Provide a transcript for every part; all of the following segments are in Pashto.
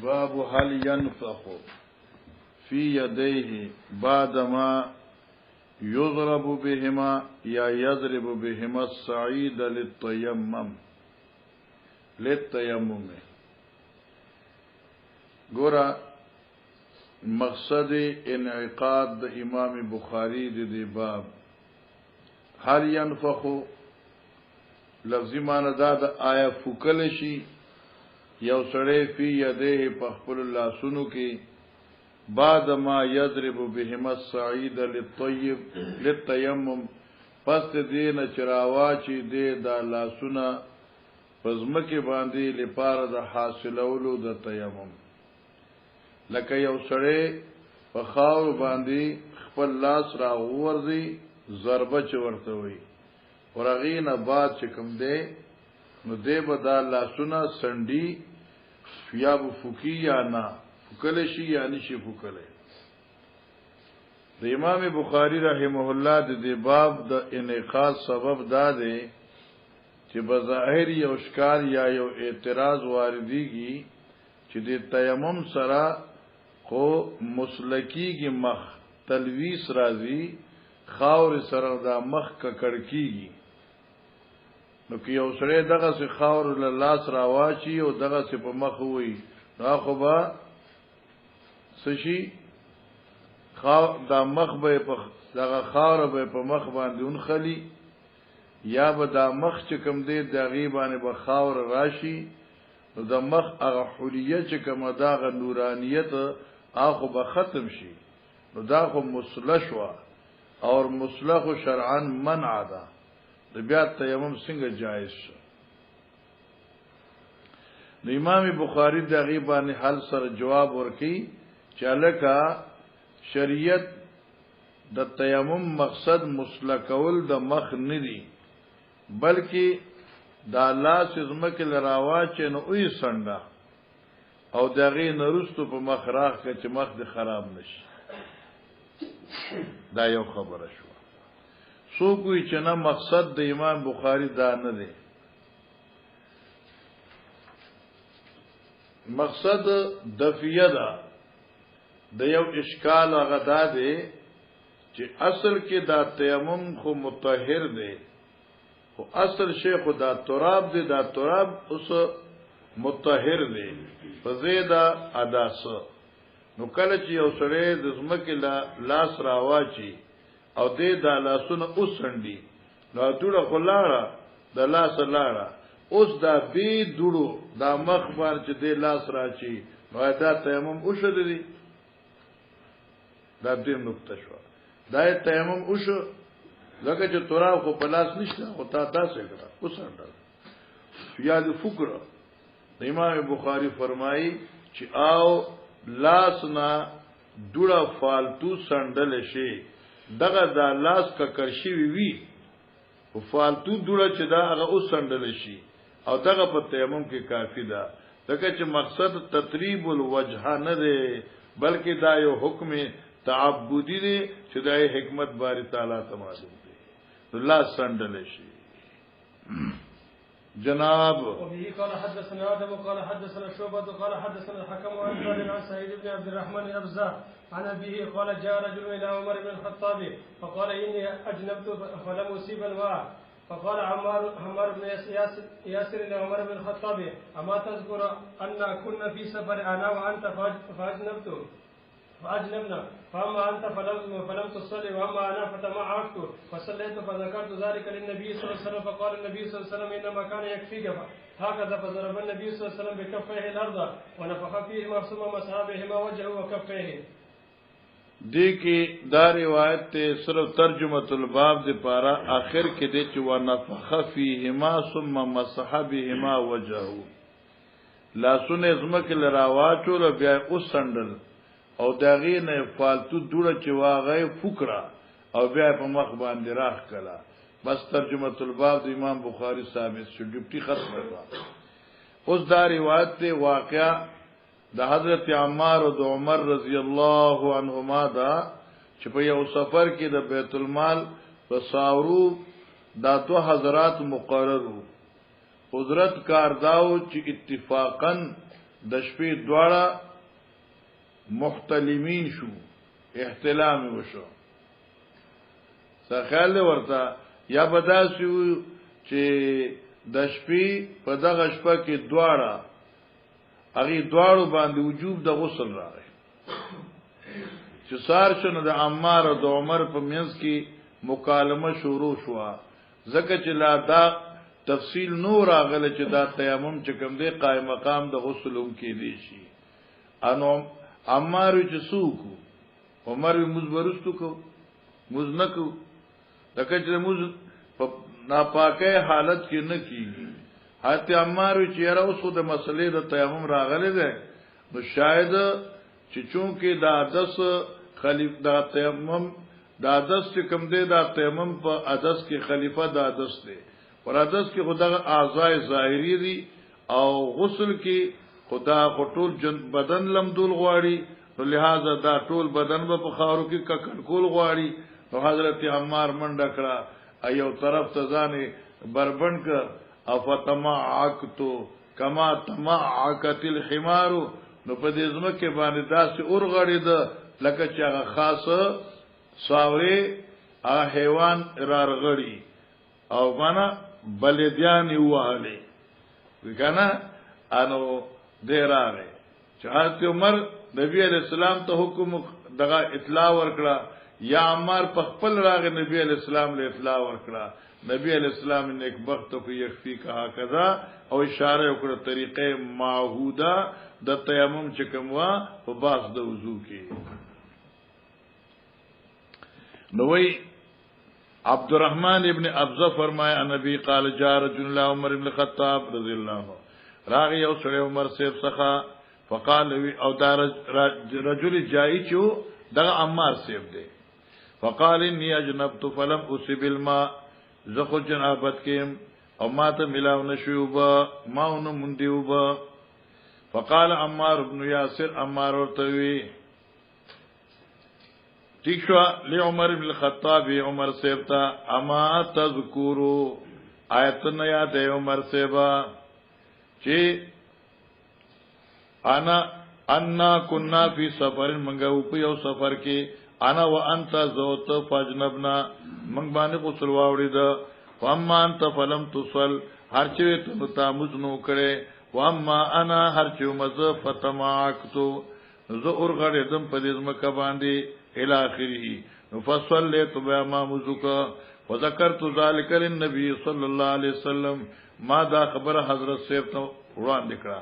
باب هل ينفخ في يديه بعدما يضرب بهما یا يضرب بهما الصعيد للتيمم گورا مقصد انعقاد د امام بخاری دی باب هل ينفخ لفظی معنی دا د آیا فکل شي یو سړی فی یده په خپل لاسونو کې بعد ما یضرب بهما الصعید للتیمم پس دین چراوا چې دې دا لاسونه پزمکه باندې لپاره د حاصلولو د تیمم لکه یو سړی په خاور باندې خپل لاس را ورځي ضربه چورته وي ورغینه بعد چې کوم دی نو دې به دا لاسونه سنډي یا فوکی یا نه فکل شي یا نشي فکل د امام بخاری رحمه الله د دې باب د انعقاد سبب دا دی چې بظاهر یو اشکال یا یو اعتراض واردېږي چې د تیمم سره خو مسلکیږي مخ تلویس راځي خاور سره دا مخ ککړکیږي نو که یو سره دغه سي خاور له لاس راواچی او دغه سي په مخ وي دا خو با سشي دا مخ به په دغه خاور به په مخ باندې اونخلي یا به دا مخ چې کوم دی د غیبانه به خاور راشي نو د مخ هغه حلیه چې کوم دغه نورانیت هغه به ختم شي نو دا خو مصلح شو او مصلح شرعا منع ده د بیا تیمم څنګه جایز شو د امام بخاری د غیبانه حل سره جواب ورکي چې الکا شریعت د تیمم مقصد مصلح کول د مخ نه دی بلکې دا لاس زمکه لراوا چې نو وی سنډا او دغه نرستو په مخ راخ چې مخ د خراب نشي دا یو خبره شو سو کوئی چې نه مقصد د امام بخاری دا نه دی مقصد دفیه ده د یو اشکال هغه دا دی چې اصل کې دا تیمم خو مطهر دی خو اصل شی خو دا تراب دی دا تراب اوس مطهر دی فزیدا اداس نو کله چې یو سره د زمکه لاس راواچی او دې د لاسونو اوسندي نو دوړه خلاړه د لاس لاړه اوس دا بي دوړو دا مخ باندې چې دې لاس راچی نو دا تیمم اوشد دي دا دې نقطه شو دا تیمم اوشو لکه چې تورا خو په لاس نشته او تا تاسو کړه اوسندل یاد فکر امام بخاری فرمایي چې او لاس نه دوړه فالتو سندل شي دغه دا لاس کا کرشي وی او فالتو دوړه چې دا هغه اوس سندل شي او دغه په تیمم کې کافی ده دغه چې مقصد تطریب الوجه نه دی بلکې دا یو حکم تعبدی دی چې دا حکمت باری تعالی ته معلوم دی الله سندل شي جناب وبه قال حدثنا آدم قال حدثنا شعبة قال حدثنا الحكم عن سعيد بن عبد الرحمن الأبزار عن أبيه قال جاء رجل إلى عمر بن الخطاب فقال إني أجنبت فلم أصيب الماء فقال عمار بن ياسر إلى عمر بن الخطاب أما تذكر أن كنا في سفر أنا وأنت فأجنبنا فأما أنت فلم تصلي وأما أنا فتمعكت فصليت فذكرت ذلك للنبي صلى الله عليه وسلم فقال النبي صلى الله عليه وسلم إنما كان يكفيك هكذا فضرب النبي صلى الله عليه وسلم بكفيه الأرض ونفخ فيهما ثم مسح بهما وجهه وكفيه دی کی دا روایت ته صرف ترجمه الباب دی پارا آخر کې دی چې ونفخ فیهما ثم مسح بهما وجهه لا سن زمک لراواچو ل بیا اوسندل او داغه نه فالتو دوړه چې واغې فکره او بیا په مخ باندې راخ کلا بس ترجمه الباب د امام بخاری ثابت شو ډیپټي ختم کړه اوس دا روایت ته واقعا د حضرت عمار او د عمر رضی الله عنهما دا چې په یو سفر کې د بیت المال په ساورو دا دو حضرات مقرر حضرت کار داو چې اتفاقا د شپې دواړه محتلمین شو، احتلام وشو. سخال ورته یا بداسو چې د شپې په دغه شپه کې دواړه هغه دواړو باندې وجوب د غسل راغی. چې سار شنو د عمار او د عمر په منځ کې مکالمه شروع شو، ځکه چې لا دا تفصیل نور راغله چې دا تیمم چې کوم دی قائم مقام د غسل هم کې دی شي. انو عمار چې سوکو عمر مزبرستو کو مزنکو دکه چې مز په ناپاکه حالت کې نه کیږي. حتی عمار چې را اوس د مسلې د تیمم راغله ده، نو شاید چې چونکه دا حدث خلیف دا تیمم دا حدث چې کوم دی دا تیمم په حدث کې خلیفہ دا حدث دی، پر حدث کې خدای اعضاء ظاهری دي او غسل کې خدا ټول بدن لمدول غواړي، نو لہذا دا ټول بدن په خارو کې ککړ غواړي. نو حضرت عمار منډه کړه ایو طرف ته ځانه بربند کړ، افتمعکتو کما تمعکت الحمار. نو په دې ځمکه باندې داسې اورغړی ده لکه چې هغه خاصه ساوري هغه حیوان رارغړی او معنا بلدیان وهاله وکنا انو دیراله. چې حضرت عمر نبی علیہ السلام ته حکم دغه اطلاع ورکړه، یا عمار په خپل راغ نبی علیہ السلام له اطلاع ورکړه. نبی علیہ السلام نے ایک وخت کو یکفی کہا کذا او اشاره وکړه طریقې معهوده د تیمم چې کومه په باس د وضو کې. نو وی عبد الرحمن ابن ابزه فرمایا نبی قال جاء رجل الله عمر ابن الخطاب رضی الله عنه، راغی او سره عمر سیف څخه فقال وی او دا رجل جائی چو دغه عمار سیف دی. فقال انی اجنبت فلم اصب الماء، زخو جنابت کیم او ما ته ملاو نشوبا ماونو مندیوبا. فقال عمار ابن یاسر، عمار ورتوی ٹھیک شو لعمر ابن الخطاب، عمر سیبتا اما تذکرو آیتن یاد عمر سیبا چی انا کننا فی سفر منگاو پیو سفر کی انا و انت زوت فاجنبنا منگ بانی قسل واوڑی دا واما انت فلم تصل هرچوی تاموز نو کرے واما انا هرچو مز فتماعکتو زو ارغڑ دم پدیز مکہ باندی الى آخره فصلیت بامامزک وذکرت ذالک للنبی صلی اللہ علیہ وسلم. ما دا خبر حضرت صاحب ته وړاندې کړه،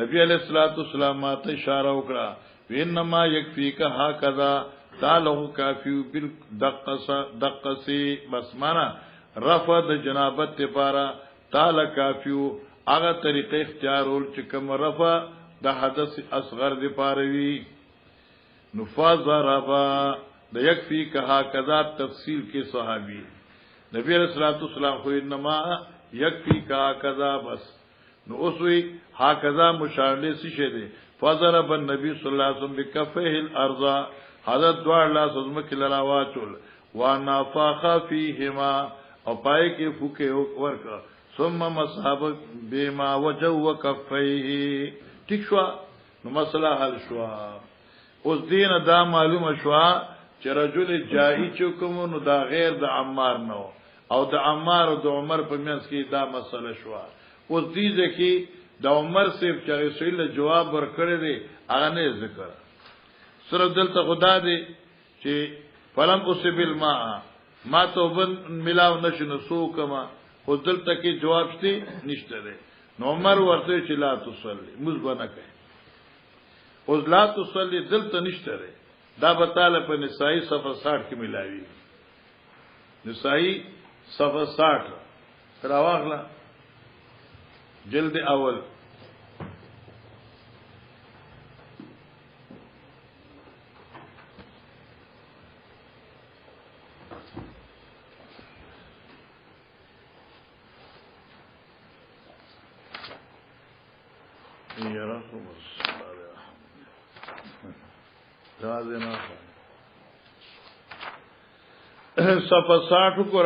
نبی علیہ الصلوۃ والسلام ته اشاره وکړه وینما یکفیک هکذا تعالی کافی بالدقسی بس معنا رفع د جنابت لپاره تعالی کافی هغه طریقې اختیارول چې کوم رفع د حدث اصغر لپاره وی. نفاذ ربا د یکفی کہا کذا تفصیل کے صحابی نبی علیہ الصلوۃ والسلام خو انما یکفی کہا کذا بس. نو اوسوی ها کذا مشارله سی شه دي. فضرب النبي صلی الله علیه وسلم بکفه الارض، حضرت دوار لا سزم کلا واچول وانا فاخ فیهما او پای کې فوکه ورکا ثم مصحب بما وجه وکفیه. ٹھیک شو نو مسئلہ حل شو. اوس دین دا معلومه شو چې رجل جاهی چوکم نو دا غیر د عمار نو او د عمار او د عمر په منځ کې دا مسله شو. اوس دې ځکه د عمر صاحب چې رسول جواب ورکړی دی هغه نه ذکر سره دلته خدا دی چې فلم اصب الماء ما توبن ملاو نشنو سو کما خو دلته کې جواب شته نشته دی. نو عمر ورته چې لا تصلي مزبنه کوي. اوس لا تصلي دلته نشته دی، دا بتاله په نسائی صفحه 60 کې ملاوي. نسائی صفحه 60 راواغله جلد اول صفحه 60 کو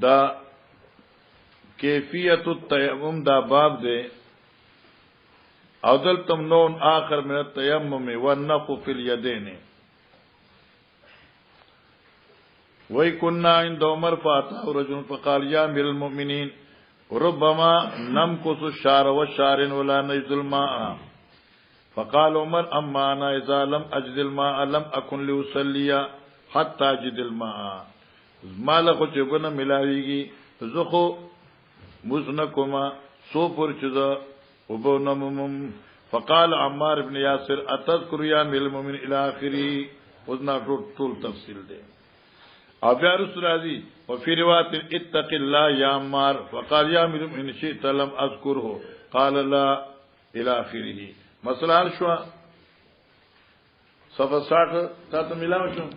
دا کیفیت التیمم دا باب دے او دلتم نون آخر من التیمم والنقو فی الیدین وی کننا عند عمر فاتاه رجل فقال یا امیر المؤمنین ربما نمکس الشعر والشعر ولا نجد الماء فقال عمر اما انا اذا لم اجد الماء لم اكن لأصلي حتى اجد الماء مالکو چبنا ملاویگی زخو مزنکما سوپر چدا وبونمم فقال عمار بن یاسر اتذکر یا امیر المؤمنین الى آخری وزنا طول تفصیل دے او بیا رسول راضی وفي روایت اتق الله یا عمار فقال یا امیر المؤمنین شئت لم اذکره قال لا الى آخره مسئلہ حل شو صفحہ 60 تا ته ملاو شو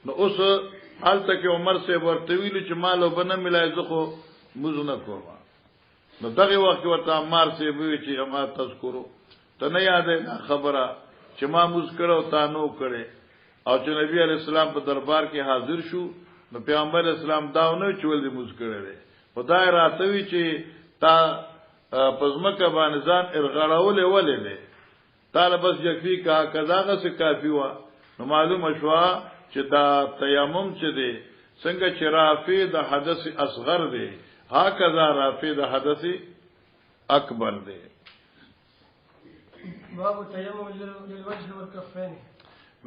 نو اوس حال تک عمر سے ورتویل چې مالو بنه ملای زخو مزونه کوما نو دغه وخت ورته عمار سے وی چې اما تذکرو ته نه یادې خبره چې ما مز کړو تا نو کړي او چې نبی علی السلام په دربار کې حاضر شو نو پیغمبر اسلام داونه چول دي مز کړي خدای راتوي چې تا پزمکه باندې ځان ارغړاولې ولې نه طالب بس یکفي کا کذاغه سے کافی وا نو معلومه شو چې دا تیمم چې دی څنګه چې رافع د حدث اصغر دی هکذا رافع د حدث اکبر دی باب التيمم للوجه والكفين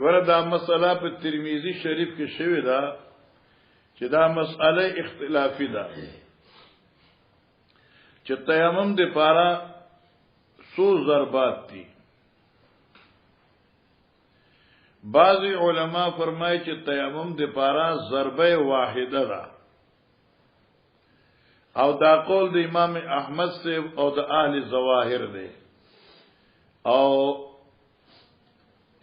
وردا مسئله په ترمذی شریف کې شوی دا چې دا مسئله اختلافي ده چې تیمم د پاره سو ضربات دي بعضی علما فرمایي چې تیمم د پاره ضربه واحده ده او دا قول د امام احمد سے او د اهل ظواهر دی او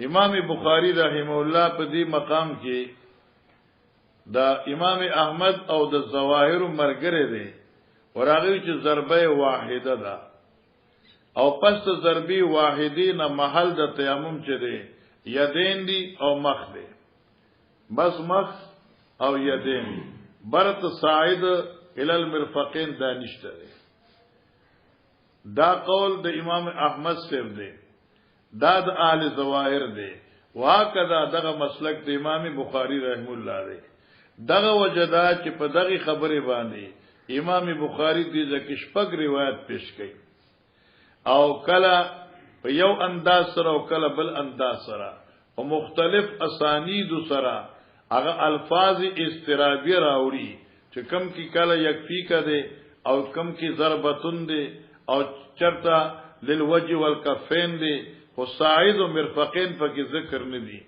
امام بخاری رحمه الله په دې مقام کې دا امام احمد او د ظواهر مرګره دی ورغوی چې ضربه واحده ده او پس ضربه واحدی نه محل د تیمم چي دي یدین دی او مخ دی بس مخ او یدین برت صاعد الى المرفقین دا نشته دی دا قول د امام احمد سیب دی دا د اهل ظواهر دی واکذا دغه مسلک د امام بخاری رحم الله دی دغه وجدا چې په دغه خبره باندې امام بخاری دې ځکه شپږ روایت پیش کړي او کله په یو انداز سره او کله بل انداز سره او مختلف اسانید سره هغه الفاظ استرابی راوړي چې کم کی کله یکفی کده او کم کی ضربتون دی او چرتا للوجه والکفین دی خو صاعد و مرفقین پکې ذکر نه دي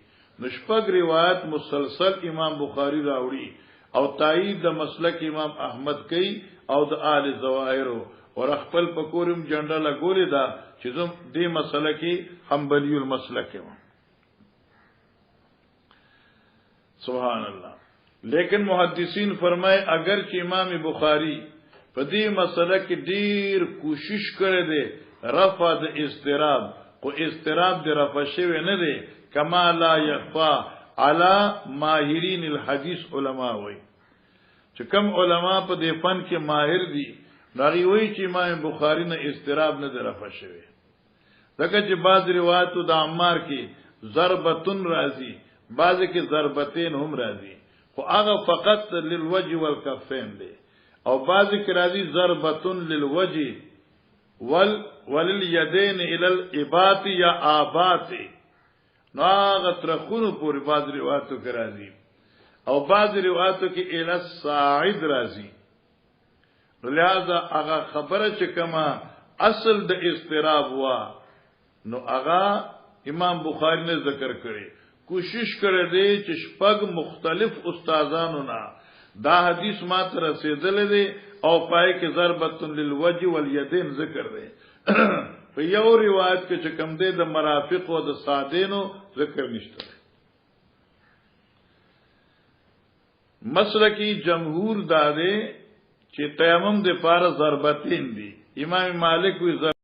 نشپګ روایت مسلسل امام بخاری راوړي او تایید د مسلک امام احمد کوي او د اهل ظواهر او خپل پکورم جنډه لګولې دا چې زم دې مسله کې حنبلی المسلک و سبحان الله لیکن محدثین فرمائے اگر چې امام بخاری په دې مسله کې ډیر کوشش کړی دی رفع د اضطراب کو اضطراب د رفع شوی نه دی کما لا یخفا علی ماهرین الحدیث علما وای چې کم علما په دې فن کې ماهر دي نغي وای چې امام بخاری نه اضطراب نه رفع شوی دغه چې بعض روایتو د عمار کې ضربتن راضی بعض کې ضربتین هم راضی خو هغه فقط للوجه والکفین دی او بعض کې راضی ضربتن للوجه وللیدین الی الابات یا آبات نو هغه ترخونو پورې بعض روایتو کې راضی او بعض روایتو کې الی الصاعد راضی لہذا هغه خبره چې کما اصل د اضطراب وا نو هغه امام بخاری نے ذکر کړي کوشش کړی دی چې شپږ مختلف استادانو نه دا حدیث ما ته رسیدل دي او پای کې ضربۃ للوجه والیدین ذکر دی په یو روایت کې چې کوم دی د مرافق او د صادینو ذکر نشته مسلکی جمهور دا دی چې تیمم د پاره ضربتین دي امام مالک وی